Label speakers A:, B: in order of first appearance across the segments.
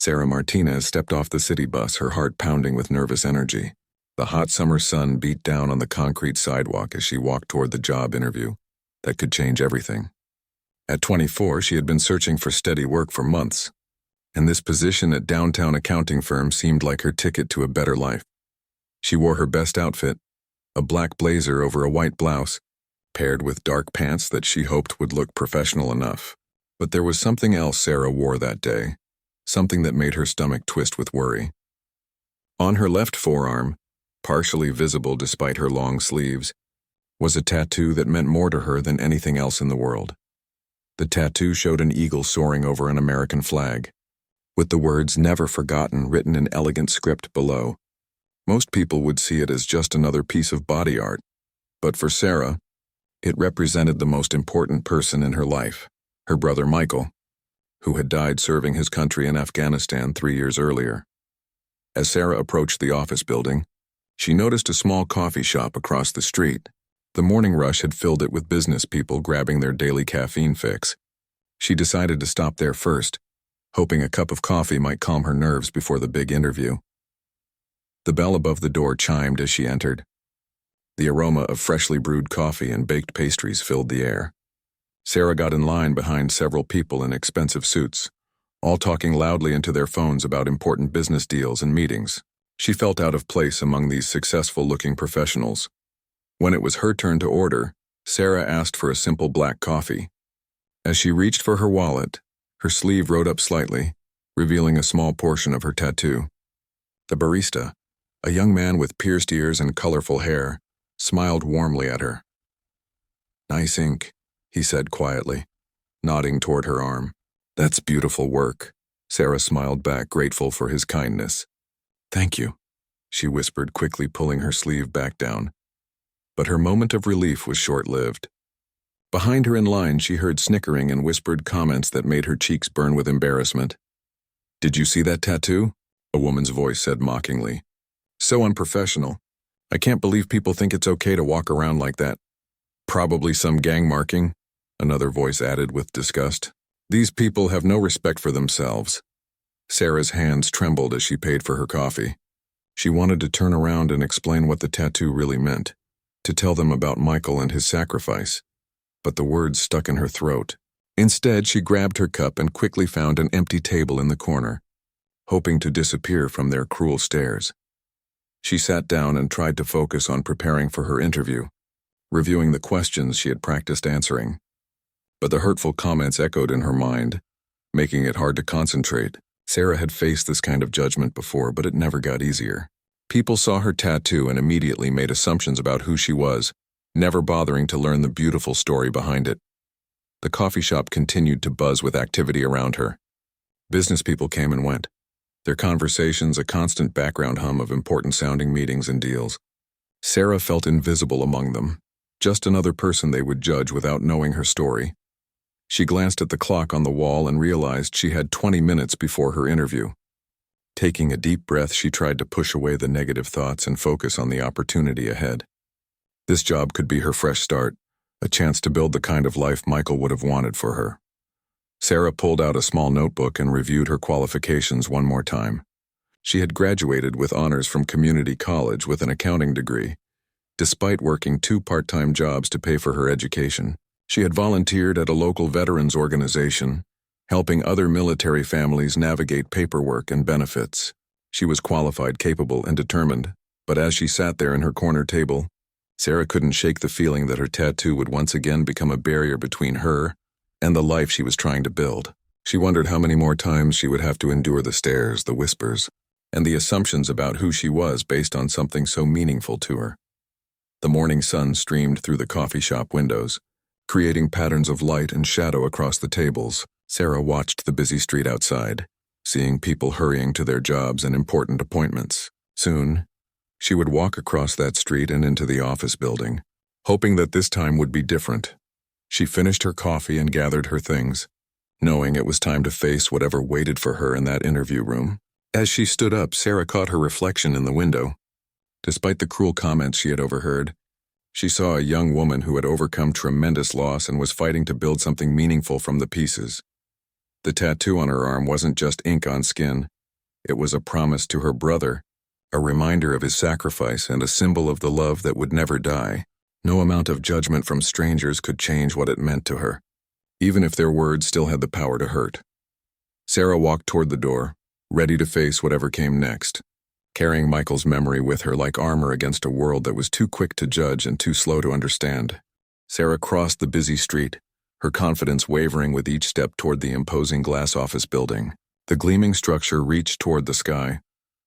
A: Sarah Martinez stepped off the city bus, her heart pounding with nervous energy. The hot summer sun beat down on the concrete sidewalk as she walked toward the job interview that could change everything. At 24, she had been searching for steady work for months, and this position at downtown accounting firm seemed like her ticket to a better life. She wore her best outfit, a black blazer over a white blouse, paired with dark pants that she hoped would look professional enough. But there was something else Sarah wore that day, something that made her stomach twist with worry. On her left forearm, partially visible despite her long sleeves, was a tattoo that meant more to her than anything else in the world. The tattoo showed an eagle soaring over an American flag, with the words "Never Forgotten" written in elegant script below. Most people would see it as just another piece of body art, but for Sarah, it represented the most important person in her life, her brother Michael, who had died serving his country in Afghanistan 3 years earlier. As Sarah approached the office building, she noticed a small coffee shop across the street. The morning rush had filled it with business people grabbing their daily caffeine fix. She decided to stop there first, hoping a cup of coffee might calm her nerves before the big interview. The bell above the door chimed as she entered. The aroma of freshly brewed coffee and baked pastries filled the air. Sarah got in line behind several people in expensive suits, all talking loudly into their phones about important business deals and meetings. She felt out of place among these successful-looking professionals. When it was her turn to order, Sarah asked for a simple black coffee. As she reached for her wallet, her sleeve rode up slightly, revealing a small portion of her tattoo. The barista, a young man with pierced ears and colorful hair, smiled warmly at her. "Nice ink," he said quietly, nodding toward her arm. "That's beautiful work." Sarah smiled back, grateful for his kindness. "Thank you," she whispered, quickly pulling her sleeve back down. But her moment of relief was short-lived. Behind her in line, she heard snickering and whispered comments that made her cheeks burn with embarrassment. "Did you see that tattoo?" a woman's voice said mockingly. "So unprofessional. I can't believe people think it's okay to walk around like that." "Probably some gang marking," another voice added with disgust. "These people have no respect for themselves." Sarah's hands trembled as she paid for her coffee. She wanted to turn around and explain what the tattoo really meant, to tell them about Michael and his sacrifice, but the words stuck in her throat. Instead, she grabbed her cup and quickly found an empty table in the corner, hoping to disappear from their cruel stares. She sat down and tried to focus on preparing for her interview, reviewing the questions she had practiced answering. But the hurtful comments echoed in her mind, making it hard to concentrate. Sarah had faced this kind of judgment before, but it never got easier. People saw her tattoo and immediately made assumptions about who she was, never bothering to learn the beautiful story behind it. The coffee shop continued to buzz with activity around her. Business people came and went, their conversations a constant background hum of important-sounding meetings and deals. Sarah felt invisible among them, just another person they would judge without knowing her story. She glanced at the clock on the wall and realized she had 20 minutes before her interview. Taking a deep breath, she tried to push away the negative thoughts and focus on the opportunity ahead. This job could be her fresh start, a chance to build the kind of life Michael would have wanted for her. Sarah pulled out a small notebook and reviewed her qualifications one more time. She had graduated with honors from community college with an accounting degree. Despite working 2 part-time jobs to pay for her education, she had volunteered at a local veterans organization, helping other military families navigate paperwork and benefits. She was qualified, capable, and determined, but as she sat there in her corner table, Sarah couldn't shake the feeling that her tattoo would once again become a barrier between her and the life she was trying to build. She wondered how many more times she would have to endure the stares, the whispers, and the assumptions about who she was based on something so meaningful to her. The morning sun streamed through the coffee shop windows, creating patterns of light and shadow across the tables. Sarah watched the busy street outside, seeing people hurrying to their jobs and important appointments. Soon, she would walk across that street and into the office building, hoping that this time would be different. She finished her coffee and gathered her things, knowing it was time to face whatever waited for her in that interview room. As she stood up, Sarah caught her reflection in the window. Despite the cruel comments she had overheard, she saw a young woman who had overcome tremendous loss and was fighting to build something meaningful from the pieces. The tattoo on her arm wasn't just ink on skin. It was a promise to her brother, a reminder of his sacrifice and a symbol of the love that would never die. No amount of judgment from strangers could change what it meant to her, even if their words still had the power to hurt. Sarah walked toward the door, ready to face whatever came next, carrying Michael's memory with her like armor against a world that was too quick to judge and too slow to understand. Sarah crossed the busy street, her confidence wavering with each step toward the imposing glass office building. The gleaming structure reached toward the sky,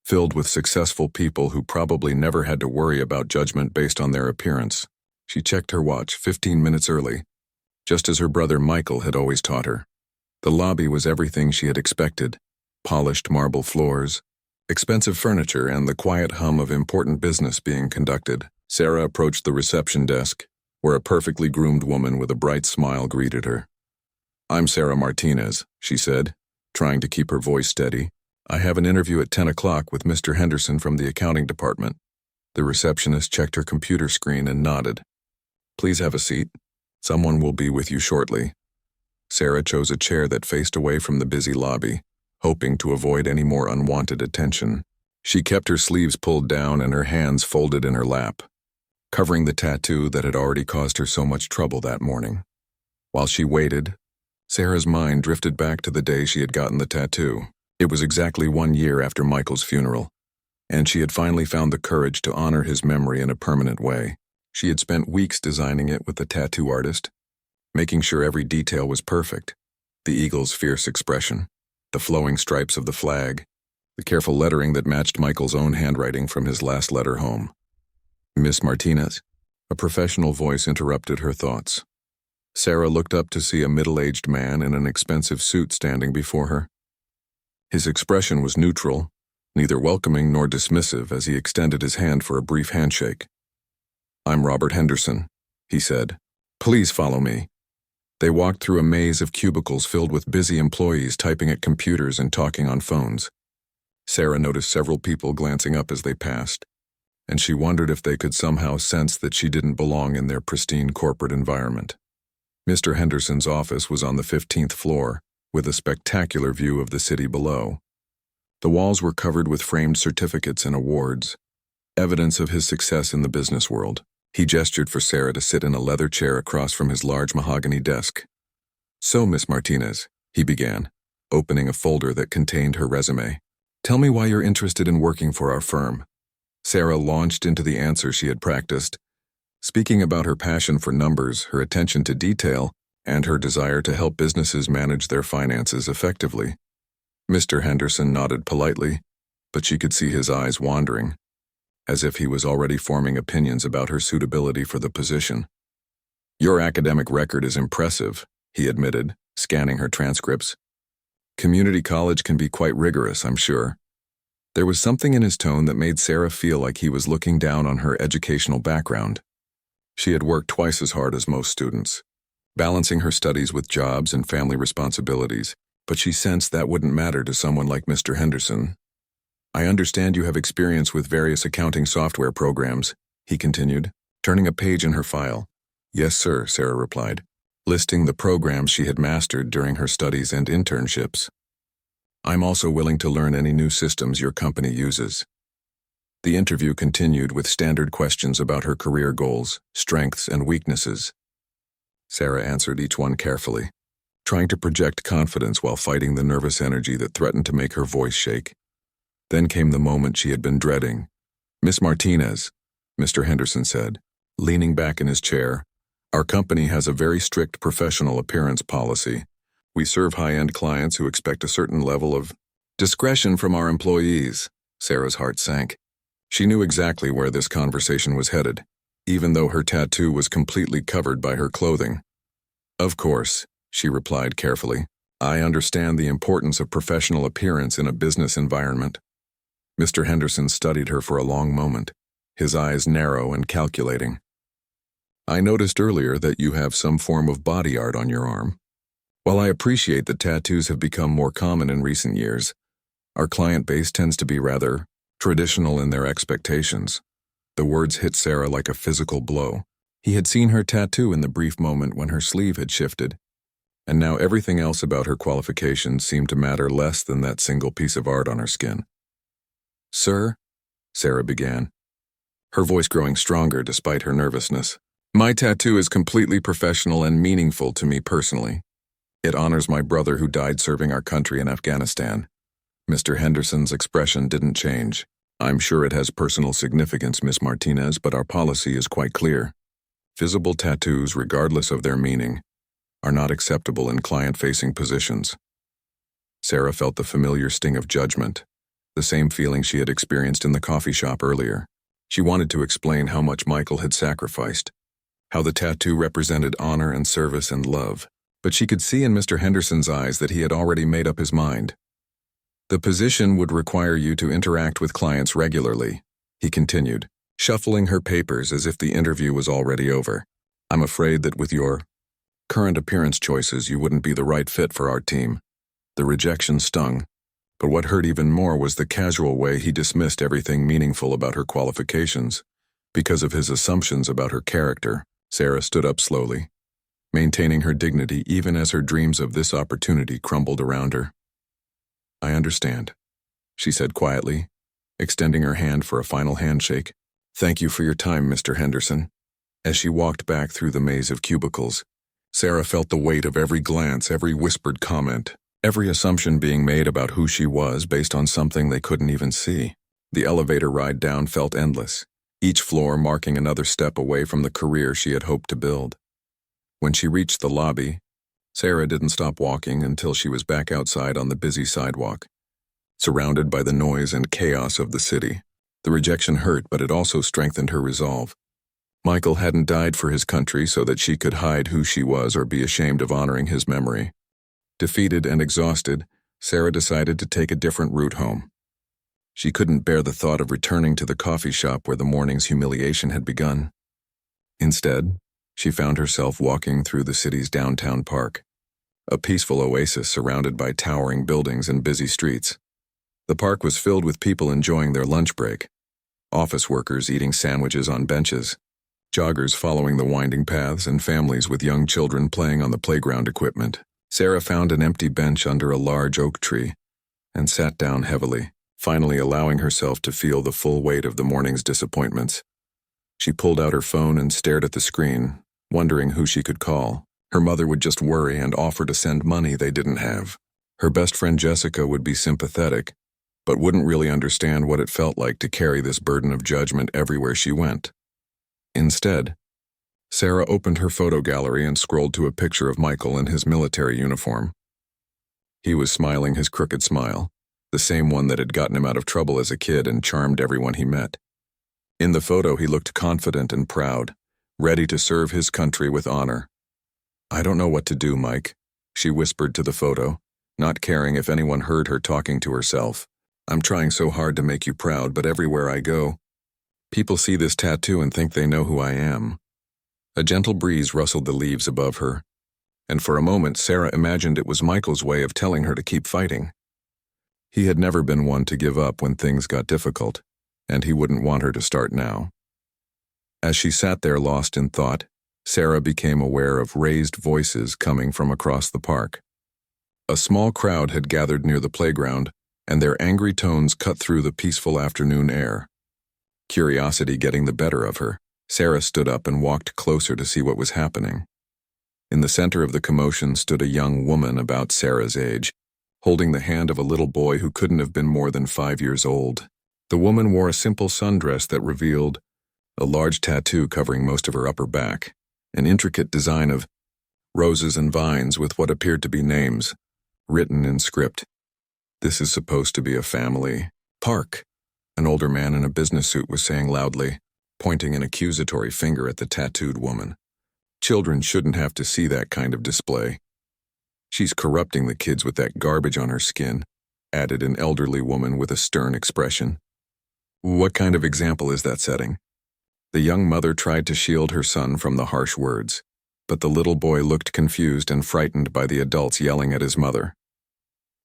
A: filled with successful people who probably never had to worry about judgment based on their appearance. She checked her watch 15 minutes early, just as her brother Michael had always taught her. The lobby was everything she had expected: polished marble floors, expensive furniture, and the quiet hum of important business being conducted. Sarah approached the reception desk, where a perfectly groomed woman with a bright smile greeted her. "I'm Sarah Martinez," she said, trying to keep her voice steady. "I have an interview at 10 o'clock with Mr. Henderson from the accounting department." The receptionist checked her computer screen and nodded. "Please have a seat. Someone will be with you shortly." Sarah chose a chair that faced away from the busy lobby, hoping to avoid any more unwanted attention. She kept her sleeves pulled down and her hands folded in her lap, covering the tattoo that had already caused her so much trouble that morning. While she waited, Sarah's mind drifted back to the day she had gotten the tattoo. It was exactly 1 year after Michael's funeral, and she had finally found the courage to honor his memory in a permanent way. She had spent weeks designing it with the tattoo artist, making sure every detail was perfect: the eagle's fierce expression, the flowing stripes of the flag, the careful lettering that matched Michael's own handwriting from his last letter home. "Miss Martinez?" A professional voice interrupted her thoughts. Sarah looked up to see a middle-aged man in an expensive suit standing before her. His expression was neutral, neither welcoming nor dismissive, as he extended his hand for a brief handshake. "I'm Robert Henderson," he said. "Please follow me." They walked through a maze of cubicles filled with busy employees typing at computers and talking on phones. Sarah noticed several people glancing up as they passed, and she wondered if they could somehow sense that she didn't belong in their pristine corporate environment. Mr. Henderson's office was on the 15th floor, with a spectacular view of the city below. The walls were covered with framed certificates and awards, evidence of his success in the business world. He gestured for Sarah to sit in a leather chair across from his large mahogany desk. "So, Miss Martinez," he began, opening a folder that contained her resume. "Tell me why you're interested in working for our firm." Sarah launched into the answer she had practiced, speaking about her passion for numbers, her attention to detail, and her desire to help businesses manage their finances effectively. Mr. Henderson nodded politely, but she could see his eyes wandering, as if he was already forming opinions about her suitability for the position. "Your academic record is impressive," he admitted, scanning her transcripts. "Community college can be quite rigorous, I'm sure." There was something in his tone that made Sarah feel like he was looking down on her educational background. She had worked twice as hard as most students, balancing her studies with jobs and family responsibilities, but she sensed that wouldn't matter to someone like Mr. Henderson. "I understand you have experience with various accounting software programs," he continued, turning a page in her file. "Yes, sir," Sarah replied, listing the programs she had mastered during her studies and internships. "I'm also willing to learn any new systems your company uses." The interview continued with standard questions about her career goals, strengths, and weaknesses. Sarah answered each one carefully, trying to project confidence while fighting the nervous energy that threatened to make her voice shake. Then came the moment she had been dreading. "Miss Martinez," Mr. Henderson said, leaning back in his chair, "our company has a very strict professional appearance policy. We serve high-end clients who expect a certain level of discretion from our employees." Sarah's heart sank. She knew exactly where this conversation was headed, even though her tattoo was completely covered by her clothing. "Of course," she replied carefully. "I understand the importance of professional appearance in a business environment." Mr. Henderson studied her for a long moment, his eyes narrow and calculating. "I noticed earlier that you have some form of body art on your arm. While I appreciate that tattoos have become more common in recent years, our client base tends to be rather traditional in their expectations." The words hit Sarah like a physical blow. He had seen her tattoo in the brief moment when her sleeve had shifted. And now everything else about her qualifications seemed to matter less than that single piece of art on her skin. "Sir," Sarah began, her voice growing stronger despite her nervousness, "my tattoo is completely professional and meaningful to me personally. It honors my brother who died serving our country in Afghanistan." Mr. Henderson's expression didn't change. "I'm sure it has personal significance, Miss Martinez, but our policy is quite clear. Visible tattoos, regardless of their meaning, are not acceptable in client-facing positions." Sarah felt the familiar sting of judgment, the same feeling she had experienced in the coffee shop earlier. She wanted to explain how much Michael had sacrificed, how the tattoo represented honor and service and love, but she could see in Mr. Henderson's eyes that he had already made up his mind. "The position would require you to interact with clients regularly," he continued, shuffling her papers as if the interview was already over. "I'm afraid that with your current appearance choices, you wouldn't be the right fit for our team." The rejection stung, but what hurt even more was the casual way he dismissed everything meaningful about her qualifications. Because of his assumptions about her character, Sarah stood up slowly, maintaining her dignity even as her dreams of this opportunity crumbled around her. "I understand," she said quietly, extending her hand for a final handshake. "Thank you for your time, Mr. Henderson." As she walked back through the maze of cubicles, Sarah felt the weight of every glance, every whispered comment, every assumption being made about who she was based on something they couldn't even see. The elevator ride down felt endless, each floor marking another step away from the career she had hoped to build. When she reached the lobby, Sarah didn't stop walking until she was back outside on the busy sidewalk, surrounded by the noise and chaos of the city. The rejection hurt, but it also strengthened her resolve. Michael hadn't died for his country so that she could hide who she was or be ashamed of honoring his memory. Defeated and exhausted, Sarah decided to take a different route home. She couldn't bear the thought of returning to the coffee shop where the morning's humiliation had begun. Instead, she found herself walking through the city's downtown park, a peaceful oasis surrounded by towering buildings and busy streets. The park was filled with people enjoying their lunch break, office workers eating sandwiches on benches, joggers following the winding paths, and families with young children playing on the playground equipment. Sarah found an empty bench under a large oak tree and sat down heavily, finally allowing herself to feel the full weight of the morning's disappointments. She pulled out her phone and stared at the screen, wondering who she could call. Her mother would just worry and offer to send money they didn't have. Her best friend Jessica would be sympathetic, but wouldn't really understand what it felt like to carry this burden of judgment everywhere she went. Instead, Sarah opened her photo gallery and scrolled to a picture of Michael in his military uniform. He was smiling his crooked smile, the same one that had gotten him out of trouble as a kid and charmed everyone he met. In the photo, he looked confident and proud, ready to serve his country with honor. "I don't know what to do, Mike," she whispered to the photo, not caring if anyone heard her talking to herself. "I'm trying so hard to make you proud, but everywhere I go, people see this tattoo and think they know who I am." A gentle breeze rustled the leaves above her, and for a moment Sarah imagined it was Michael's way of telling her to keep fighting. He had never been one to give up when things got difficult, and he wouldn't want her to start now. As she sat there lost in thought, Sarah became aware of raised voices coming from across the park. A small crowd had gathered near the playground, and their angry tones cut through the peaceful afternoon air. Curiosity getting the better of her, Sarah stood up and walked closer to see what was happening. In the center of the commotion stood a young woman about Sarah's age, holding the hand of a little boy who couldn't have been more than 5 years old. The woman wore a simple sundress that revealed a large tattoo covering most of her upper back, an intricate design of roses and vines with what appeared to be names, written in script. "This is supposed to be a family park," an older man in a business suit was saying loudly, pointing an accusatory finger at the tattooed woman. "Children shouldn't have to see that kind of display. She's corrupting the kids with that garbage on her skin," added an elderly woman with a stern expression. "What kind of example is that setting?" The young mother tried to shield her son from the harsh words, but the little boy looked confused and frightened by the adults yelling at his mother.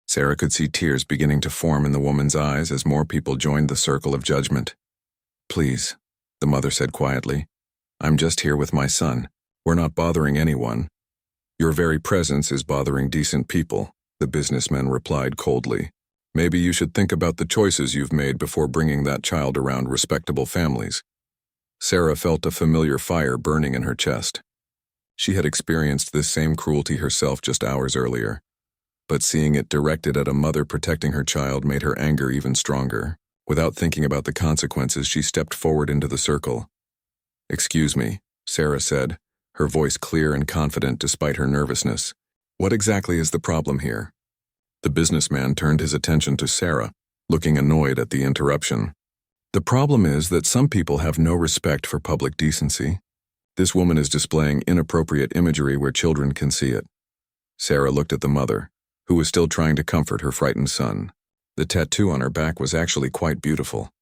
A: Sarah could see tears beginning to form in the woman's eyes as more people joined the circle of judgment. "Please," the mother said quietly, "I'm just here with my son. We're not bothering anyone." Your very presence is bothering decent people, the businessman replied coldly. Maybe you should think about the choices you've made before bringing that child around respectable families. Sarah felt a familiar fire burning in her chest. She had experienced this same cruelty herself just hours earlier, but seeing it directed at a mother protecting her child made her anger even stronger. Without thinking about the consequences, she stepped forward into the circle. "Excuse me," Sarah said, her voice clear and confident despite her nervousness. "What exactly is the problem here?" The businessman turned his attention to Sarah, looking annoyed at the interruption. "The problem is that some people have no respect for public decency. This woman is displaying inappropriate imagery where children can see it." Sarah looked at the mother, who was still trying to comfort her frightened son. The tattoo on her back was actually quite beautiful.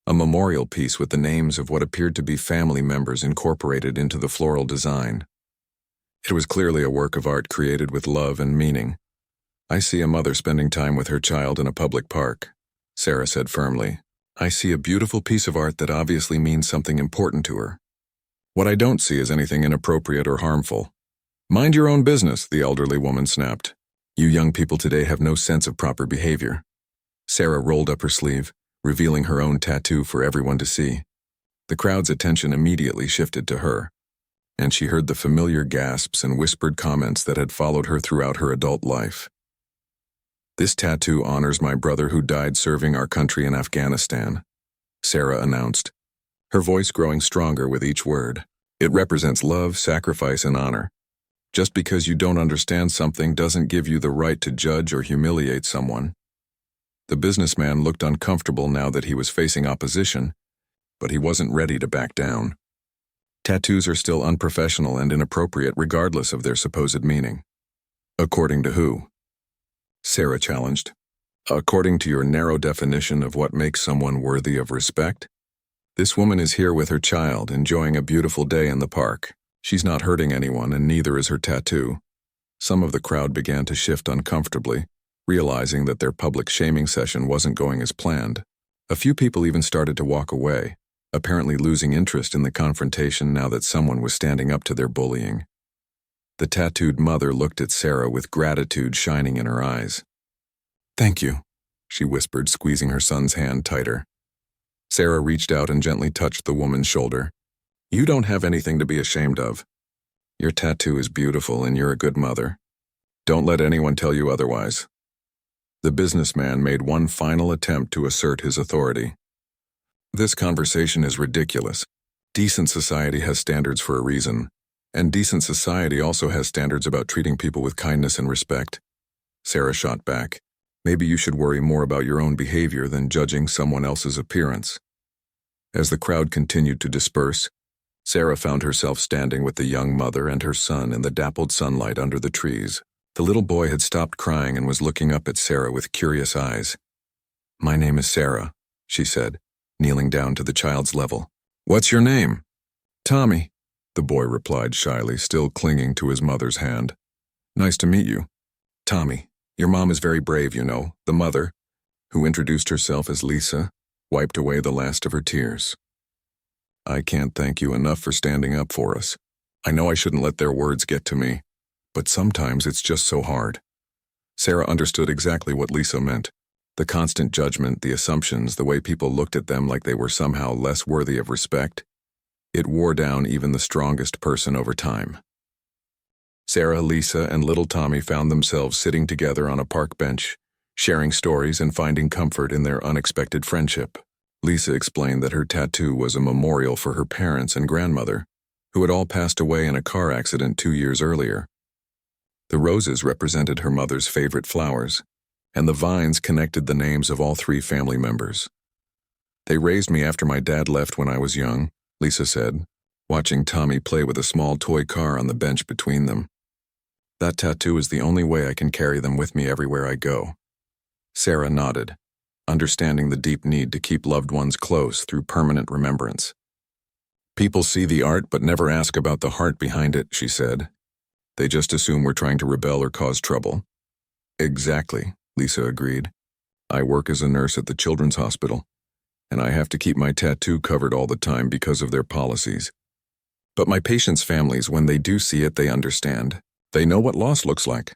A: A memorial piece with the names of what appeared to be family members incorporated into the floral design. It was clearly a work of art created with love and meaning. "I see a mother spending time with her child in a public park," Sarah said firmly. "I see a beautiful piece of art that obviously means something important to her. What I don't see is anything inappropriate or harmful." "Mind your own business," the elderly woman snapped. "You young people today have no sense of proper behavior." Sarah rolled up her sleeve, revealing her own tattoo for everyone to see. The crowd's attention immediately shifted to her, and she heard the familiar gasps and whispered comments that had followed her throughout her adult life. "This tattoo honors my brother who died serving our country in Afghanistan," Sarah announced, her voice growing stronger with each word. "It represents love, sacrifice, and honor. Just because you don't understand something doesn't give you the right to judge or humiliate someone." The businessman looked uncomfortable now that he was facing opposition, but he wasn't ready to back down. Tattoos are still unprofessional and inappropriate regardless of their supposed meaning. "According to who?" Sarah challenged. "According to your narrow definition of what makes someone worthy of respect? This woman is here with her child, enjoying a beautiful day in the park. She's not hurting anyone, and neither is her tattoo." Some of the crowd began to shift uncomfortably, realizing that their public shaming session wasn't going as planned. A few people even started to walk away, apparently losing interest in the confrontation now that someone was standing up to their bullying. The tattooed mother looked at Sarah with gratitude shining in her eyes. "Thank you," she whispered, squeezing her son's hand tighter. Sarah reached out and gently touched the woman's shoulder. "You don't have anything to be ashamed of. Your tattoo is beautiful and you're a good mother. Don't let anyone tell you otherwise." The businessman made one final attempt to assert his authority. "This conversation is ridiculous. Decent society has standards for a reason, and decent society also has standards about treating people with kindness and respect." Sarah shot back. "Maybe you should worry more about your own behavior than judging someone else's appearance." As the crowd continued to disperse, Sarah found herself standing with the young mother and her son in the dappled sunlight under the trees. The little boy had stopped crying and was looking up at Sarah with curious eyes. "My name is Sarah," she said, kneeling down to the child's level. "What's your name?" "Tommy," the boy replied shyly, still clinging to his mother's hand. "Nice to meet you. Tommy, your mom is very brave, you know," the mother, who introduced herself as Lisa, wiped away the last of her tears. "I can't thank you enough for standing up for us. I know I shouldn't let their words get to me, but sometimes it's just so hard." Sarah understood exactly what Lisa meant. The constant judgment, the assumptions, the way people looked at them like they were somehow less worthy of respect. It wore down even the strongest person over time. Sarah, Lisa, and little Tommy found themselves sitting together on a park bench, sharing stories and finding comfort in their unexpected friendship. Lisa explained that her tattoo was a memorial for her parents and grandmother, who had all passed away in a car accident 2 years earlier. The roses represented her mother's favorite flowers, and the vines connected the names of all 3 family members. "They raised me after my dad left when I was young," Lisa said, watching Tommy play with a small toy car on the bench between them. "That tattoo is the only way I can carry them with me everywhere I go." Sarah nodded, understanding the deep need to keep loved ones close through permanent remembrance. "People see the art but never ask about the heart behind it," she said. "They just assume we're trying to rebel or cause trouble." "Exactly," Lisa agreed. "I work as a nurse at the children's hospital, and I have to keep my tattoo covered all the time because of their policies. But my patients' families, when they do see it, they understand. They know what loss looks like.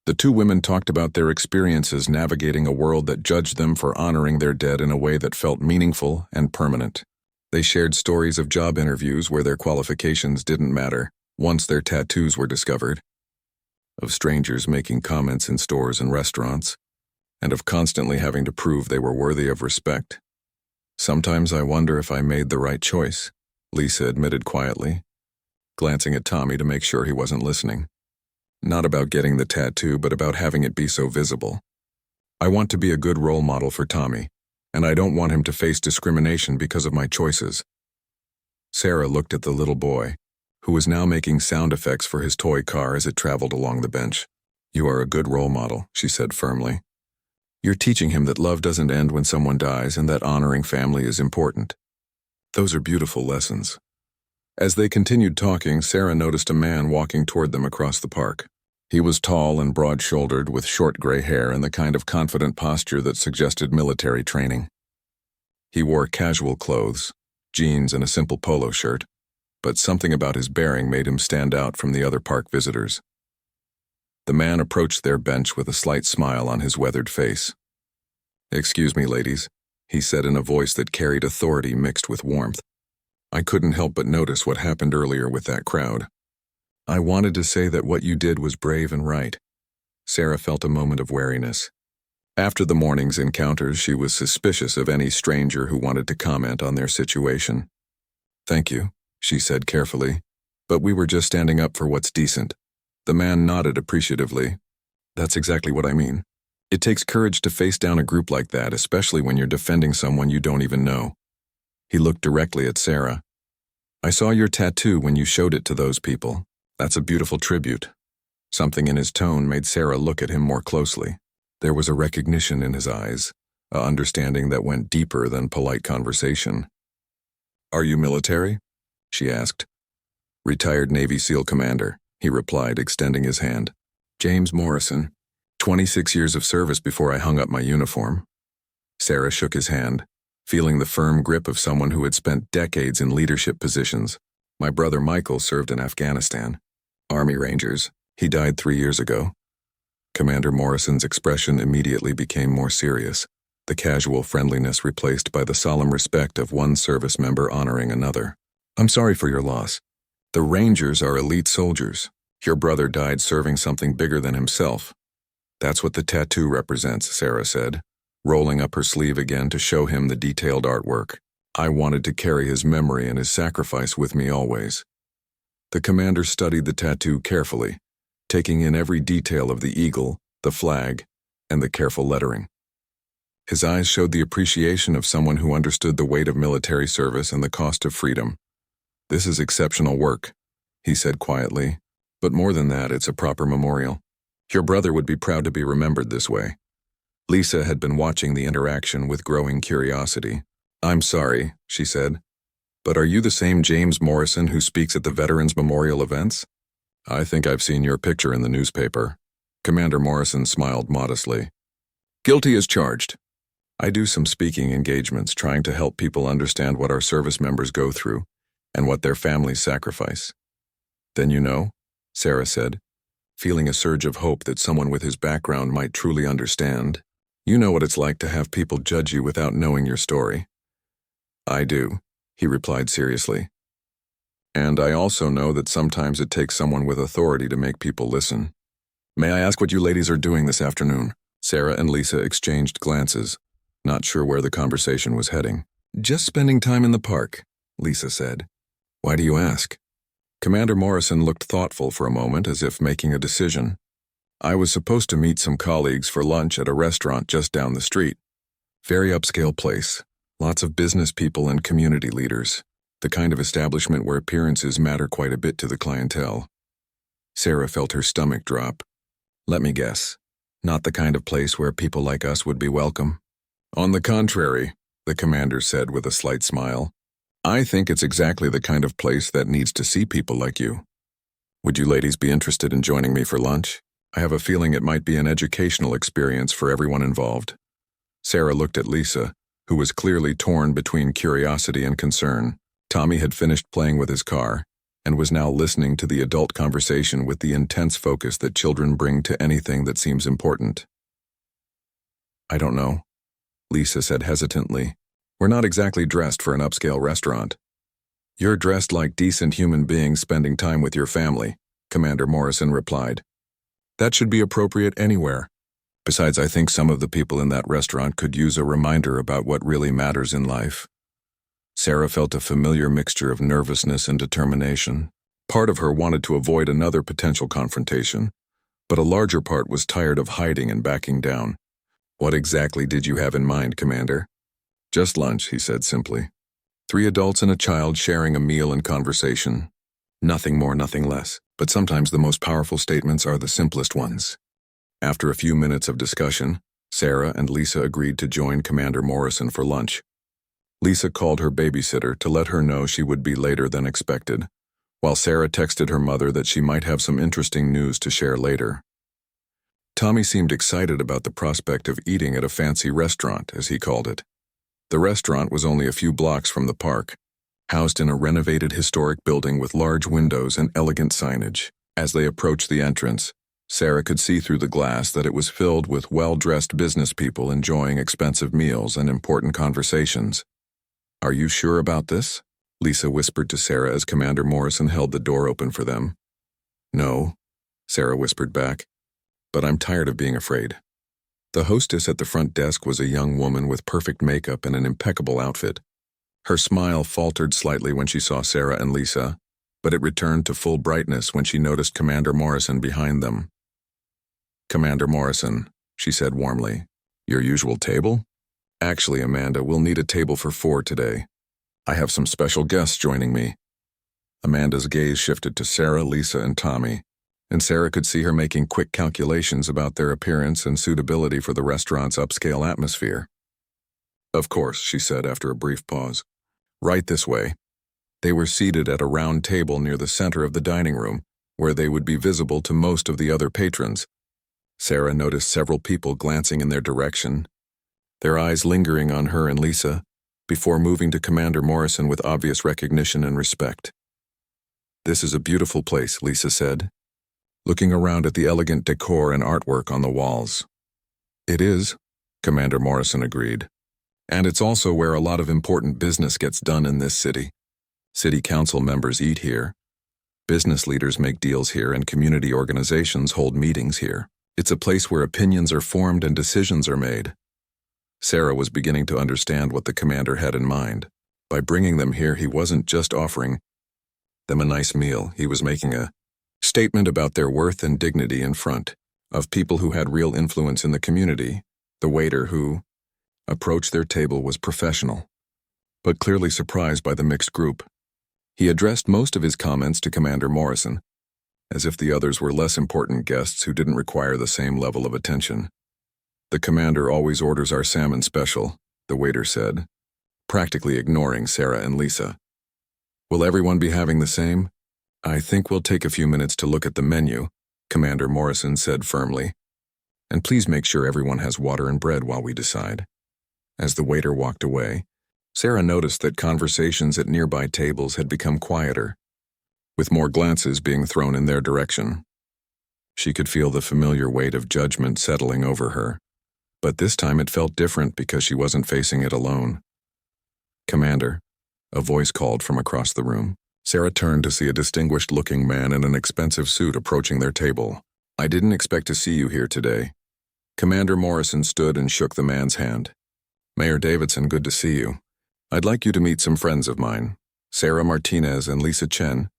A: The two women talked about their experiences navigating a world that judged them for honoring their dead in a way that felt meaningful and permanent. They shared stories of job interviews where their qualifications didn't matter once their tattoos were discovered, of strangers making comments in stores and restaurants, and of constantly having to prove they were worthy of respect. Sometimes I wonder if I made the right choice, Lisa admitted quietly, glancing at Tommy to make sure he wasn't listening. Not about getting the tattoo, but about having it be so visible. I want to be a good role model for Tommy, and I don't want him to face discrimination because of my choices. Sarah looked at the little boy, who was now making sound effects for his toy car as it traveled along the bench. You are a good role model, she said firmly. You're teaching him that love doesn't end when someone dies and that honoring family is important. Those are beautiful lessons. As they continued talking, Sarah noticed a man walking toward them across the park. He was tall and broad-shouldered with short gray hair and the kind of confident posture that suggested military training. He wore casual clothes, jeans and a simple polo shirt, but something about his bearing made him stand out from the other park visitors. The man approached their bench with a slight smile on his weathered face. "Excuse me, ladies," he said in a voice that carried authority mixed with warmth. "I couldn't help but notice what happened earlier with that crowd. I wanted to say that what you did was brave and right." Sarah felt a moment of wariness. After the morning's encounters, she was suspicious of any stranger who wanted to comment on their situation. "Thank you," she said carefully, "but we were just standing up for what's decent." The man nodded appreciatively. "That's exactly what I mean. It takes courage to face down a group like that, especially when you're defending someone you don't even know." He looked directly at Sarah. "I saw your tattoo when you showed it to those people. That's a beautiful tribute." Something in his tone made Sarah look at him more closely. There was a recognition in his eyes, a understanding that went deeper than polite conversation. "Are you military?" she asked. "Retired Navy SEAL commander," he replied, extending his hand. "James Morrison. 26 years of service before I hung up my uniform." Sarah shook his hand, feeling the firm grip of someone who had spent decades in leadership positions. "My brother Michael served in Afghanistan. Army Rangers. He died 3 years ago." Commander Morrison's expression immediately became more serious, the casual friendliness replaced by the solemn respect of one service member honoring another. "I'm sorry for your loss. The Rangers are elite soldiers. Your brother died serving something bigger than himself. That's what the tattoo represents," Sarah said, rolling up her sleeve again to show him the detailed artwork. "I wanted to carry his memory and his sacrifice with me always." The commander studied the tattoo carefully, taking in every detail of the eagle, the flag, and the careful lettering. His eyes showed the appreciation of someone who understood the weight of military service and the cost of freedom. "This is exceptional work," he said quietly, "but more than that, it's a proper memorial. Your brother would be proud to be remembered this way." Lisa had been watching the interaction with growing curiosity. "I'm sorry," she said, "but are you the same James Morrison who speaks at the Veterans Memorial events? I think I've seen your picture in the newspaper." Commander Morrison smiled modestly. "Guilty as charged. I do some speaking engagements trying to help people understand what our service members go through and what their families sacrifice." "Then you know," Sarah said, feeling a surge of hope that someone with his background might truly understand. "You know what it's like to have people judge you without knowing your story." "I do," he replied seriously. "And I also know that sometimes it takes someone with authority to make people listen." "May I ask what you ladies are doing this afternoon?" Sarah and Lisa exchanged glances, not sure where the conversation was heading. "Just spending time in the park," Lisa said. "Why do you ask?" Commander Morrison looked thoughtful for a moment, as if making a decision. "I was supposed to meet some colleagues for lunch at a restaurant just down the street. Very upscale place, lots of business people and community leaders, the kind of establishment where appearances matter quite a bit to the clientele." Sarah felt her stomach drop. "Let me guess, not the kind of place where people like us would be welcome?" "On the contrary," the commander said with a slight smile. "I think it's exactly the kind of place that needs to see people like you. Would you ladies be interested in joining me for lunch? I have a feeling it might be an educational experience for everyone involved." Sarah looked at Lisa, who was clearly torn between curiosity and concern. Tommy had finished playing with his car, and was now listening to the adult conversation with the intense focus that children bring to anything that seems important. "I don't know," Lisa said hesitantly. "We're not exactly dressed for an upscale restaurant." "You're dressed like decent human beings spending time with your family," Commander Morrison replied. "That should be appropriate anywhere. Besides, I think some of the people in that restaurant could use a reminder about what really matters in life." Sarah felt a familiar mixture of nervousness and determination. Part of her wanted to avoid another potential confrontation, but a larger part was tired of hiding and backing down. "What exactly did you have in mind, Commander?" "Just lunch," he said simply. 3 adults and a child sharing a meal and conversation. Nothing more, nothing less, but sometimes the most powerful statements are the simplest ones. After a few minutes of discussion, Sarah and Lisa agreed to join Commander Morrison for lunch. Lisa called her babysitter to let her know she would be later than expected, while Sarah texted her mother that she might have some interesting news to share later. Tommy seemed excited about the prospect of eating at a fancy restaurant, as he called it. The restaurant was only a few blocks from the park, housed in a renovated historic building with large windows and elegant signage. As they approached the entrance, Sarah could see through the glass that it was filled with well-dressed business people enjoying expensive meals and important conversations. "Are you sure about this?" Lisa whispered to Sarah as Commander Morrison held the door open for them. "No," Sarah whispered back, "but I'm tired of being afraid." The hostess at the front desk was a young woman with perfect makeup and an impeccable outfit. Her smile faltered slightly when she saw Sarah and Lisa, but it returned to full brightness when she noticed Commander Morrison behind them. "Commander Morrison," she said warmly. "Your usual table?" "Actually, Amanda, we'll need a table for 4 today. I have some special guests joining me." Amanda's gaze shifted to Sarah, Lisa, and Tommy, and Sarah could see her making quick calculations about their appearance and suitability for the restaurant's upscale atmosphere. "Of course," she said after a brief pause. "Right this way." They were seated at a round table near the center of the dining room, where they would be visible to most of the other patrons. Sarah noticed several people glancing in their direction, their eyes lingering on her and Lisa, before moving to Commander Morrison with obvious recognition and respect. "This is a beautiful place," Lisa said, looking around at the elegant decor and artwork on the walls. "It is," Commander Morrison agreed. "And it's also where a lot of important business gets done in this city. City council members eat here. Business leaders make deals here, and community organizations hold meetings here. It's a place where opinions are formed and decisions are made." Sarah was beginning to understand what the commander had in mind. By bringing them here, he wasn't just offering them a nice meal. He was making a statement about their worth and dignity in front of people who had real influence in the community. The waiter who approached their table was professional, but clearly surprised by the mixed group. He addressed most of his comments to Commander Morrison, as if the others were less important guests who didn't require the same level of attention. "The commander always orders our salmon special," the waiter said, practically ignoring Sarah and Lisa. "Will everyone be having the same?" "I think we'll take a few minutes to look at the menu," Commander Morrison said firmly. "And please make sure everyone has water and bread while we decide." As the waiter walked away, Sarah noticed that conversations at nearby tables had become quieter, with more glances being thrown in their direction. She could feel the familiar weight of judgment settling over her, but this time it felt different because she wasn't facing it alone. "Commander," a voice called from across the room. Sarah turned to see a distinguished-looking man in an expensive suit approaching their table. "I didn't expect to see you here today." Commander Morrison stood and shook the man's hand. "Mayor Davidson, good to see you. I'd like you to meet some friends of mine, Sarah Martinez and Lisa Chen,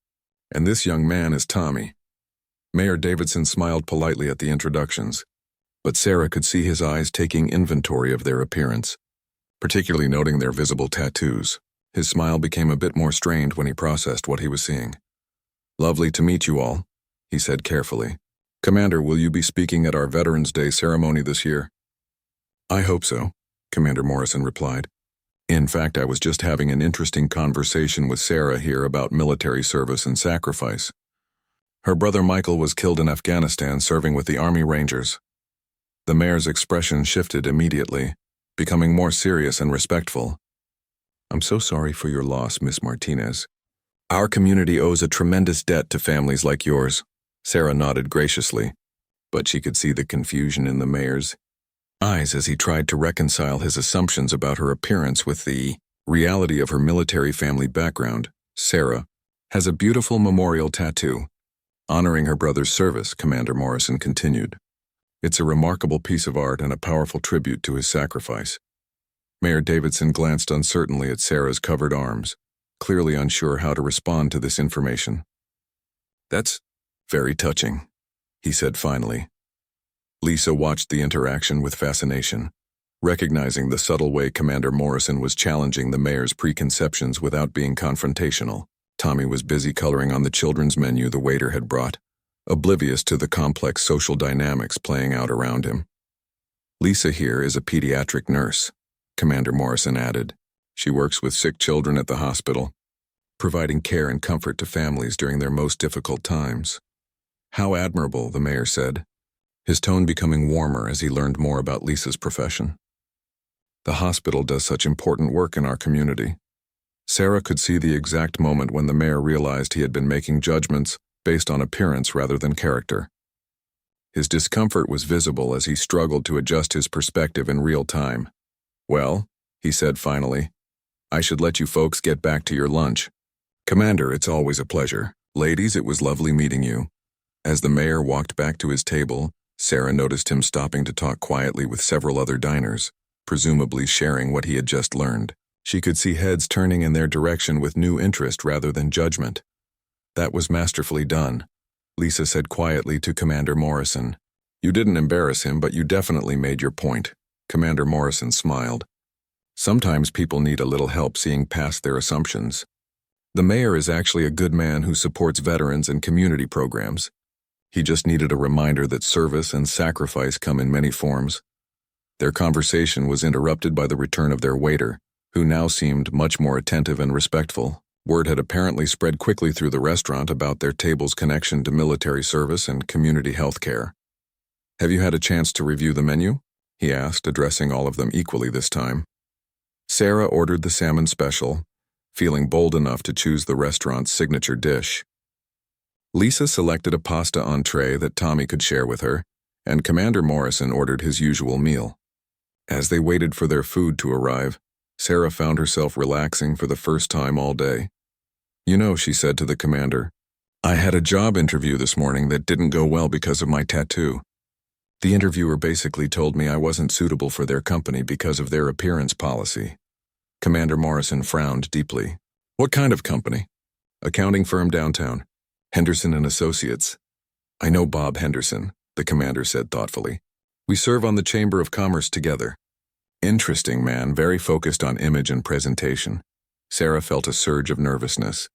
A: and this young man is Tommy." Mayor Davidson smiled politely at the introductions, but Sarah could see his eyes taking inventory of their appearance, particularly noting their visible tattoos. His smile became a bit more strained when he processed what he was seeing. "Lovely to meet you all," he said carefully. "Commander, will you be speaking at our Veterans Day ceremony this year?" "I hope so," Commander Morrison replied. "In fact, I was just having an interesting conversation with Sarah here about military service and sacrifice. Her brother Michael was killed in Afghanistan serving with the Army Rangers." The mayor's expression shifted immediately, becoming more serious and respectful. "I'm so sorry for your loss, Miss Martinez. Our community owes a tremendous debt to families like yours. Sarah nodded graciously, but she could see the confusion in the mayor's eyes as he tried to reconcile his assumptions about her appearance with the reality of her military family background. Sarah has a beautiful memorial tattoo, honoring her brother's service, Commander Morrison continued. It's a remarkable piece of art and a powerful tribute to his sacrifice. Mayor Davidson glanced uncertainly at Sarah's covered arms, clearly unsure how to respond to this information. That's very touching, he said finally. Lisa watched the interaction with fascination, recognizing the subtle way Commander Morrison was challenging the mayor's preconceptions without being confrontational. Tommy was busy coloring on the children's menu the waiter had brought, oblivious to the complex social dynamics playing out around him. Lisa here is a pediatric nurse, Commander Morrison added. She works with sick children at the hospital, providing care and comfort to families during their most difficult times. How admirable, the mayor said, his tone becoming warmer as he learned more about Lisa's profession. The hospital does such important work in our community. Sarah could see the exact moment when the mayor realized he had been making judgments based on appearance rather than character. His discomfort was visible as he struggled to adjust his perspective in real time. Well, he said finally, I should let you folks get back to your lunch. Commander, it's always a pleasure. Ladies, it was lovely meeting you. As the mayor walked back to his table, Sarah noticed him stopping to talk quietly with several other diners, presumably sharing what he had just learned. She could see heads turning in their direction with new interest rather than judgment. That was masterfully done, Lisa said quietly to Commander Morrison. You didn't embarrass him, but you definitely made your point. Commander Morrison smiled. Sometimes people need a little help seeing past their assumptions. The mayor is actually a good man who supports veterans and community programs. He just needed a reminder that service and sacrifice come in many forms. Their conversation was interrupted by the return of their waiter, who now seemed much more attentive and respectful. Word had apparently spread quickly through the restaurant about their table's connection to military service and community health care. Have you had a chance to review the menu? He asked, addressing all of them equally this time. Sarah ordered the salmon special, feeling bold enough to choose the restaurant's signature dish. Lisa selected a pasta entree that Tommy could share with her, and Commander Morrison ordered his usual meal. As they waited for their food to arrive, Sarah found herself relaxing for the first time all day. You know, she said to the commander, I had a job interview this morning that didn't go well because of my tattoo. The interviewer basically told me I wasn't suitable for their company because of their appearance policy. Commander Morrison frowned deeply. What kind of company? Accounting firm downtown. Henderson and Associates. I know Bob Henderson, the commander said thoughtfully. We serve on the Chamber of Commerce together. Interesting man, very focused on image and presentation. Sarah felt a surge of nervousness.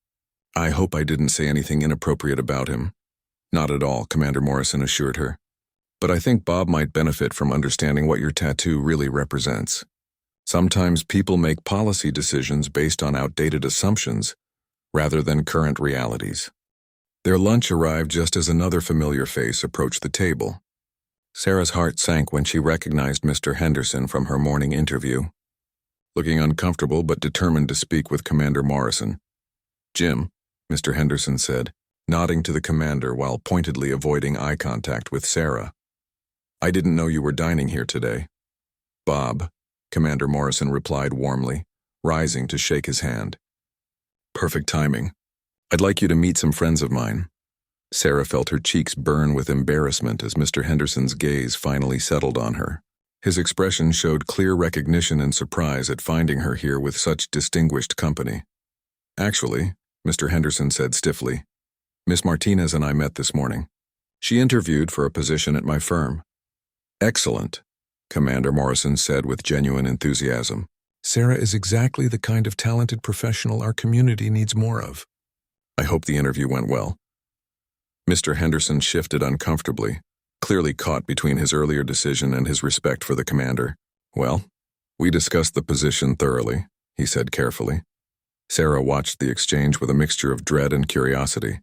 A: I hope I didn't say anything inappropriate about him. Not at all, Commander Morrison assured her. But I think Bob might benefit from understanding what your tattoo really represents. Sometimes people make policy decisions based on outdated assumptions rather than current realities. Their lunch arrived just as another familiar face approached the table. Sarah's heart sank when she recognized Mr. Henderson from her morning interview. Looking uncomfortable but determined to speak with Commander Morrison. Jim, Mr. Henderson said, nodding to the commander while pointedly avoiding eye contact with Sarah. I didn't know you were dining here today. Bob, Commander Morrison replied warmly, rising to shake his hand. Perfect timing. I'd like you to meet some friends of mine. Sarah felt her cheeks burn with embarrassment as Mr. Henderson's gaze finally settled on her. His expression showed clear recognition and surprise at finding her here with such distinguished company. Actually, Mr. Henderson said stiffly, Miss Martinez and I met this morning. She interviewed for a position at my firm. Excellent, Commander Morrison said with genuine enthusiasm. Sarah is exactly the kind of talented professional our community needs more of. I hope the interview went well. Mr. Henderson shifted uncomfortably, clearly caught between his earlier decision and his respect for the commander. Well, we discussed the position thoroughly, he said carefully. Sarah watched the exchange with a mixture of dread and curiosity.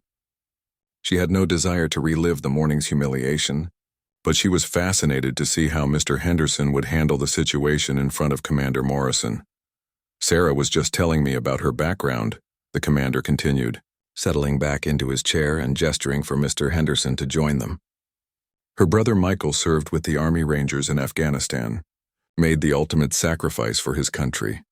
A: She had no desire to relive the morning's humiliation, but she was fascinated to see how Mr. Henderson would handle the situation in front of Commander Morrison. Sarah was just telling me about her background, the commander continued, settling back into his chair and gesturing for Mr. Henderson to join them. Her brother Michael served with the Army Rangers in Afghanistan, made the ultimate sacrifice for his country.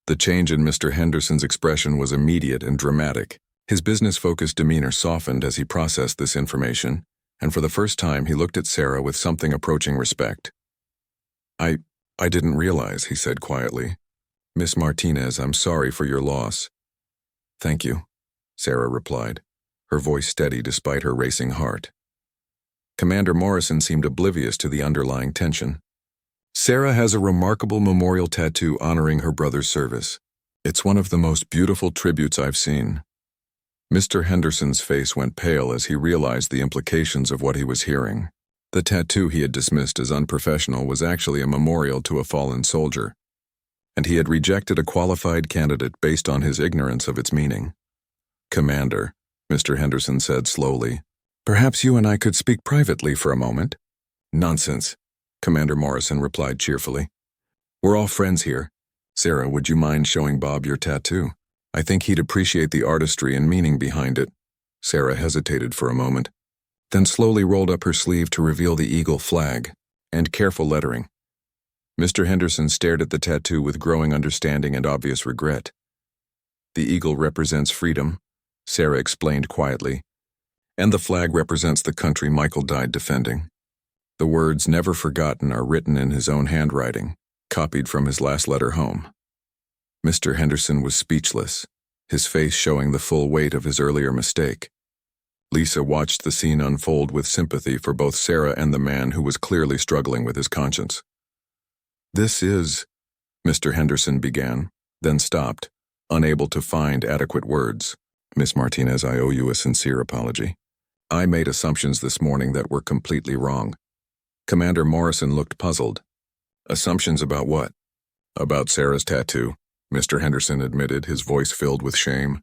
A: The change in Mr. Henderson's expression was immediate and dramatic. His business-focused demeanor softened as he processed this information, and for the first time he looked at Sarah with something approaching respect. I didn't realize, he said quietly. Miss Martinez, I'm sorry for your loss. Thank you, Sarah replied, her voice steady despite her racing heart. Commander Morrison seemed oblivious to the underlying tension. Sarah has a remarkable memorial tattoo honoring her brother's service. It's one of the most beautiful tributes I've seen. Mr. Henderson's face went pale as he realized the implications of what he was hearing. The tattoo he had dismissed as unprofessional was actually a memorial to a fallen soldier, and he had rejected a qualified candidate based on his ignorance of its meaning. Commander, Mr. Henderson said slowly, perhaps you and I could speak privately for a moment? Nonsense, Commander Morrison replied cheerfully. We're all friends here. Sarah, would you mind showing Bob your tattoo? I think he'd appreciate the artistry and meaning behind it. Sarah hesitated for a moment, then slowly rolled up her sleeve to reveal the eagle flag and careful lettering. Mr. Henderson stared at the tattoo with growing understanding and obvious regret. The eagle represents freedom, Sarah explained quietly, and the flag represents the country Michael died defending. The words "never forgotten" are written in his own handwriting, copied from his last letter home. Mr. Henderson was speechless, his face showing the full weight of his earlier mistake. Lisa watched the scene unfold with sympathy for both Sarah and the man who was clearly struggling with his conscience. This is, Mr. Henderson began, then stopped, unable to find adequate words. Miss Martinez, I owe you a sincere apology. I made assumptions this morning that were completely wrong. Commander Morrison looked puzzled. Assumptions about what? About Sarah's tattoo, Mr. Henderson admitted, his voice filled with shame.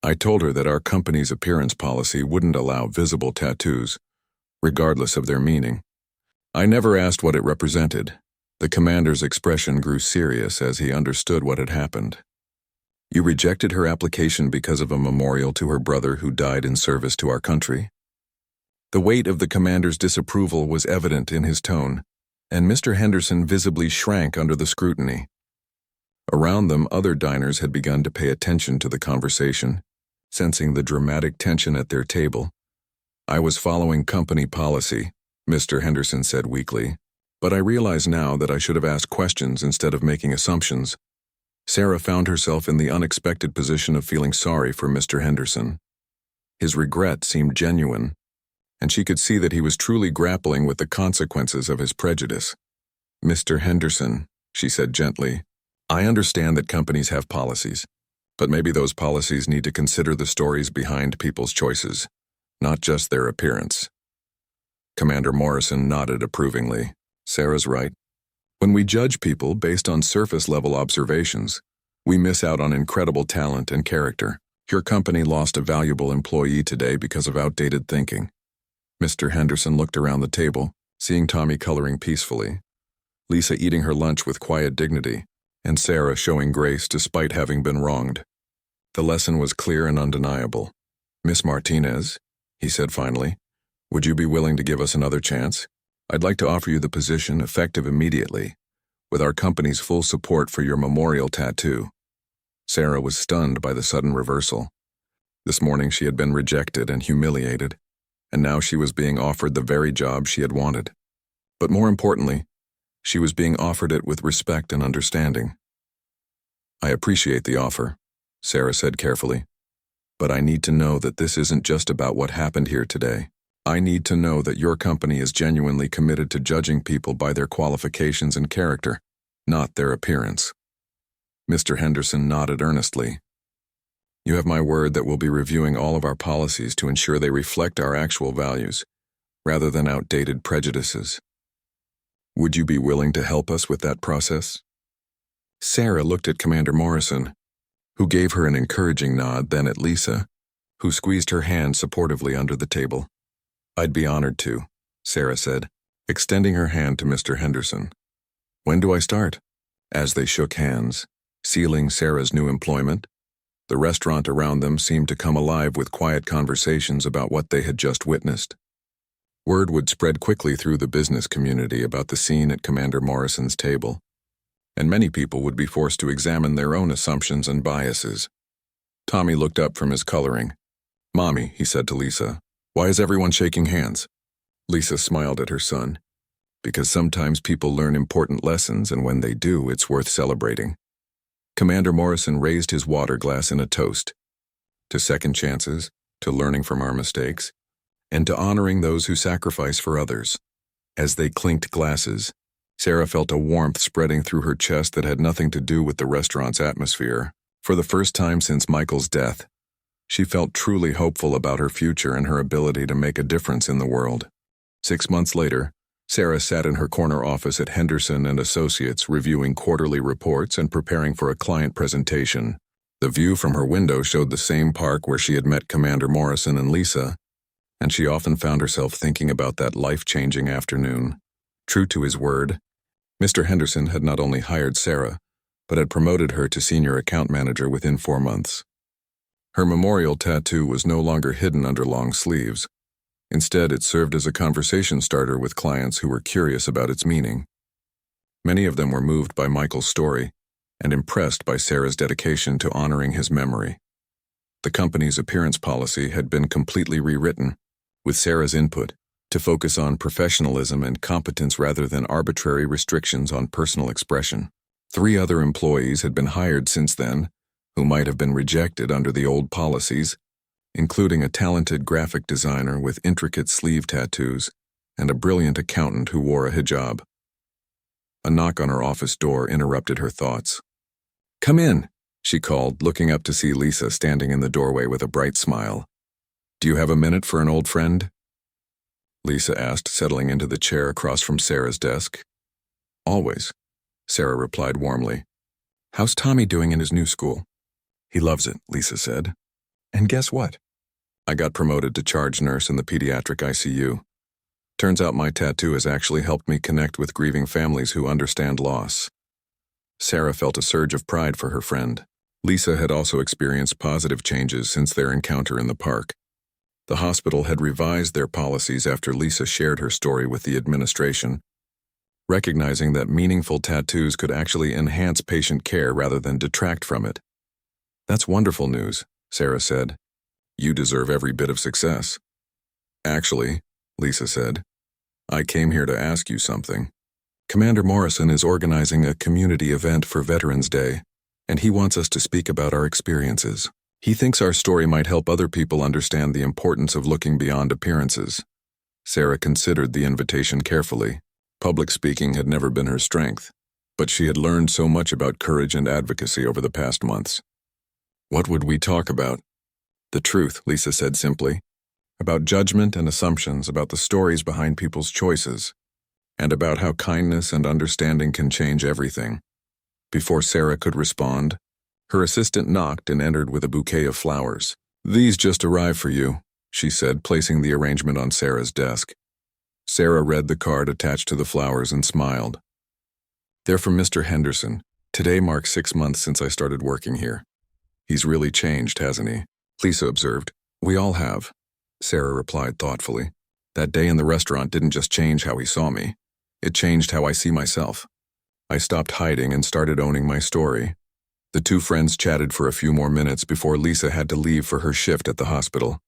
A: I told her that our company's appearance policy wouldn't allow visible tattoos, regardless of their meaning. I never asked what it represented. The commander's expression grew serious as he understood what had happened. You rejected her application because of a memorial to her brother who died in service to our country? The weight of the commander's disapproval was evident in his tone, and Mr. Henderson visibly shrank under the scrutiny. Around them, other diners had begun to pay attention to the conversation, sensing the dramatic tension at their table. I was following company policy, Mr. Henderson said weakly, but I realize now that I should have asked questions instead of making assumptions. Sarah found herself in the unexpected position of feeling sorry for Mr. Henderson. His regret seemed genuine, and she could see that he was truly grappling with the consequences of his prejudice. Mr. Henderson, she said gently, I understand that companies have policies, but maybe those policies need to consider the stories behind people's choices, not just their appearance. Commander Morrison nodded approvingly. Sarah's right. When we judge people based on surface-level observations, we miss out on incredible talent and character. Your company lost a valuable employee today because of outdated thinking. Mr. Henderson looked around the table, seeing Tommy coloring peacefully, Lisa eating her lunch with quiet dignity, and Sarah showing grace despite having been wronged. The lesson was clear and undeniable. Miss Martinez, he said finally, would you be willing to give us another chance? I'd like to offer you the position, effective immediately, with our company's full support for your memorial tattoo. Sarah was stunned by the sudden reversal. This morning she had been rejected and humiliated, and now she was being offered the very job she had wanted. But more importantly, she was being offered it with respect and understanding. I appreciate the offer, Sarah said carefully, but I need to know that this isn't just about what happened here today. I need to know that your company is genuinely committed to judging people by their qualifications and character, not their appearance. Mr. Henderson nodded earnestly. You have my word that we'll be reviewing all of our policies to ensure they reflect our actual values, rather than outdated prejudices. Would you be willing to help us with that process? Sarah looked at Commander Morrison, who gave her an encouraging nod, then at Lisa, who squeezed her hand supportively under the table. I'd be honored to, Sarah said, extending her hand to Mr. Henderson. When do I start? As they shook hands, sealing Sarah's new employment, The restaurant around them seemed to come alive with quiet conversations about what they had just witnessed. Word would spread quickly through the business community about the scene at Commander Morrison's table, and many people would be forced to examine their own assumptions and biases. Tommy looked up from his coloring. "Mommy," he said to Lisa, "why is everyone shaking hands?" Lisa smiled at her son. "Because sometimes people learn important lessons, and when they do, it's worth celebrating." Commander Morrison raised his water glass in a toast. To second chances, to learning from our mistakes, and to honoring those who sacrifice for others. As they clinked glasses, Sarah felt a warmth spreading through her chest that had nothing to do with the restaurant's atmosphere. For the first time since Michael's death, she felt truly hopeful about her future and her ability to make a difference in the world. 6 months later, Sarah sat in her corner office at Henderson and Associates reviewing quarterly reports and preparing for a client presentation. The view from her window showed the same park where she had met Commander Morrison and Lisa, and she often found herself thinking about that life-changing afternoon. True to his word, Mr. Henderson had not only hired Sarah, but had promoted her to senior account manager within 4 months. Her memorial tattoo was no longer hidden under long sleeves. Instead, it served as a conversation starter with clients who were curious about its meaning. Many of them were moved by Michael's story and impressed by Sarah's dedication to honoring his memory. The company's appearance policy had been completely rewritten, with Sarah's input, to focus on professionalism and competence rather than arbitrary restrictions on personal expression. 3 other employees had been hired since then, who might have been rejected under the old policies, including a talented graphic designer with intricate sleeve tattoos and a brilliant accountant who wore a hijab. A knock on her office door interrupted her thoughts. "Come in," she called, looking up to see Lisa standing in the doorway with a bright smile. "Do you have a minute for an old friend?" Lisa asked, settling into the chair across from Sarah's desk. "Always," Sarah replied warmly. "How's Tommy doing in his new school?" "He loves it," Lisa said. "And guess what? I got promoted to charge nurse in the pediatric ICU. Turns out my tattoo has actually helped me connect with grieving families who understand loss." Sarah felt a surge of pride for her friend. Lisa had also experienced positive changes since their encounter in the park. The hospital had revised their policies after Lisa shared her story with the administration, recognizing that meaningful tattoos could actually enhance patient care rather than detract from it. "That's wonderful news," Sarah said. "You deserve every bit of success." "Actually," Lisa said, "I came here to ask you something. Commander Morrison is organizing a community event for Veterans Day, and he wants us to speak about our experiences. He thinks our story might help other people understand the importance of looking beyond appearances." Sarah considered the invitation carefully. Public speaking had never been her strength, but she had learned so much about courage and advocacy over the past months. "What would we talk about?" "The truth," Lisa said simply. "About judgment and assumptions, about the stories behind people's choices, and about how kindness and understanding can change everything." Before Sarah could respond, her assistant knocked and entered with a bouquet of flowers. "These just arrived for you," she said, placing the arrangement on Sarah's desk. Sarah read the card attached to the flowers and smiled. "They're from Mr. Henderson. Today marks 6 months since I started working here. He's really changed, hasn't he?" Lisa observed. "We all have," Sarah replied thoughtfully. "That day in the restaurant didn't just change how he saw me. It changed how I see myself. I stopped hiding and started owning my story." The 2 friends chatted for a few more minutes before Lisa had to leave for her shift at the hospital.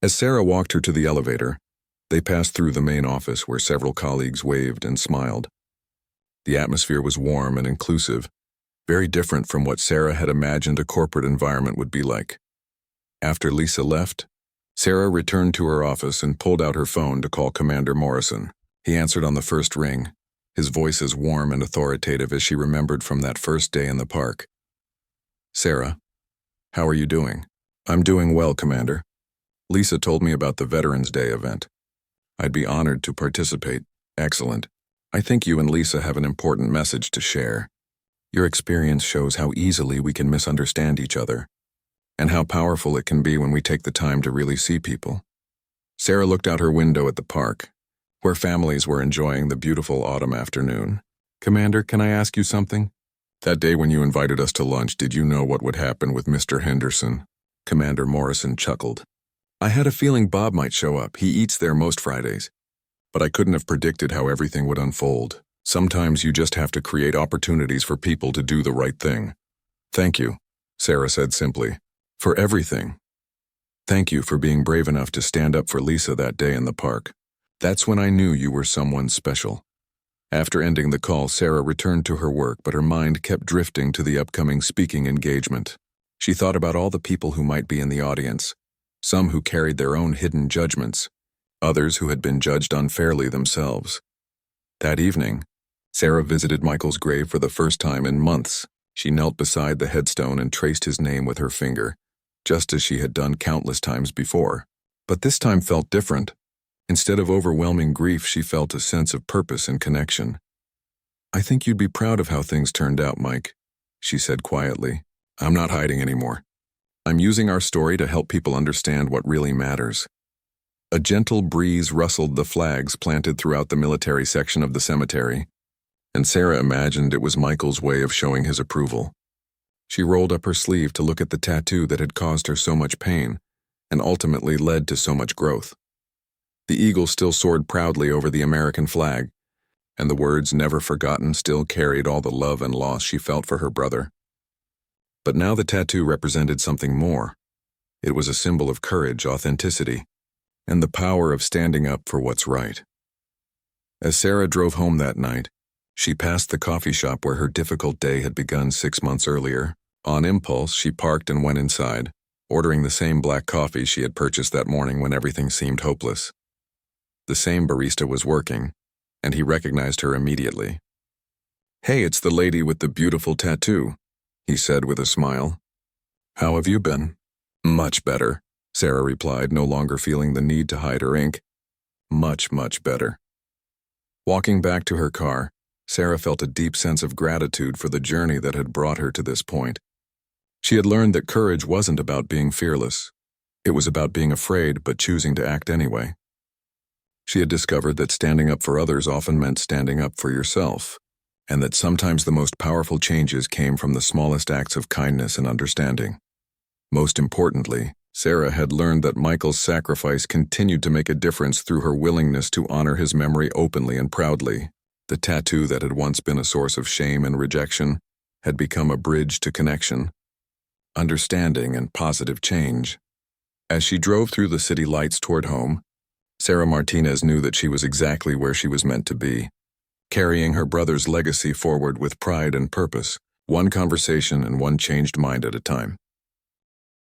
A: As Sarah walked her to the elevator, they passed through the main office where several colleagues waved and smiled. The atmosphere was warm and inclusive, very different from what Sarah had imagined a corporate environment would be like. After Lisa left, Sarah returned to her office and pulled out her phone to call Commander Morrison. He answered on the first ring, his voice as warm and authoritative as she remembered from that first day in the park. "Sarah, how are you doing?" "I'm doing well, Commander. Lisa told me about the Veterans Day event. I'd be honored to participate." "Excellent. I think you and Lisa have an important message to share. Your experience shows how easily we can misunderstand each other, and how powerful it can be when we take the time to really see people." Sarah looked out her window at the park, where families were enjoying the beautiful autumn afternoon. "Commander, can I ask you something?" That day when you invited us to lunch, did you know what would happen with Mr. Henderson? Commander Morrison chuckled. I had a feeling Bob might show up. He eats there most Fridays. But I couldn't have predicted how everything would unfold. Sometimes you just have to create opportunities for people to do the right thing. Thank you, Sarah said simply, for everything. Thank you for being brave enough to stand up for Lisa that day in the park. That's when I knew you were someone special. After ending the call, Sarah returned to her work, but her mind kept drifting to the upcoming speaking engagement. She thought about all the people who might be in the audience, some who carried their own hidden judgments, others who had been judged unfairly themselves. That evening, Sarah visited Michael's grave for the first time in months. She knelt beside the headstone and traced his name with her finger, just as she had done countless times before. But this time felt different. Instead of overwhelming grief, she felt a sense of purpose and connection. I think you'd be proud of how things turned out, Mike, she said quietly. I'm not hiding anymore. I'm using our story to help people understand what really matters. A gentle breeze rustled the flags planted throughout the military section of the cemetery, and Sarah imagined it was Michael's way of showing his approval. She rolled up her sleeve to look at the tattoo that had caused her so much pain and ultimately led to so much growth. The eagle still soared proudly over the American flag, and the words "never forgotten" still carried all the love and loss she felt for her brother. But now the tattoo represented something more. It was a symbol of courage, authenticity, and the power of standing up for what's right. As Sarah drove home that night, she passed the coffee shop where her difficult day had begun 6 months earlier. On impulse, she parked and went inside, ordering the same black coffee she had purchased that morning when everything seemed hopeless. The same barista was working, and he recognized her immediately. Hey, it's the lady with the beautiful tattoo, he said with a smile. How have you been? Much better, Sarah replied, no longer feeling the need to hide her ink. Much, much better. Walking back to her car, Sarah felt a deep sense of gratitude for the journey that had brought her to this point. She had learned that courage wasn't about being fearless. It was about being afraid but choosing to act anyway. She had discovered that standing up for others often meant standing up for yourself, and that sometimes the most powerful changes came from the smallest acts of kindness and understanding. Most importantly, Sarah had learned that Michael's sacrifice continued to make a difference through her willingness to honor his memory openly and proudly. The tattoo that had once been a source of shame and rejection had become a bridge to connection, understanding, and positive change. As she drove through the city lights toward home, Sarah Martinez knew that she was exactly where she was meant to be, carrying her brother's legacy forward with pride and purpose, one conversation and one changed mind at a time.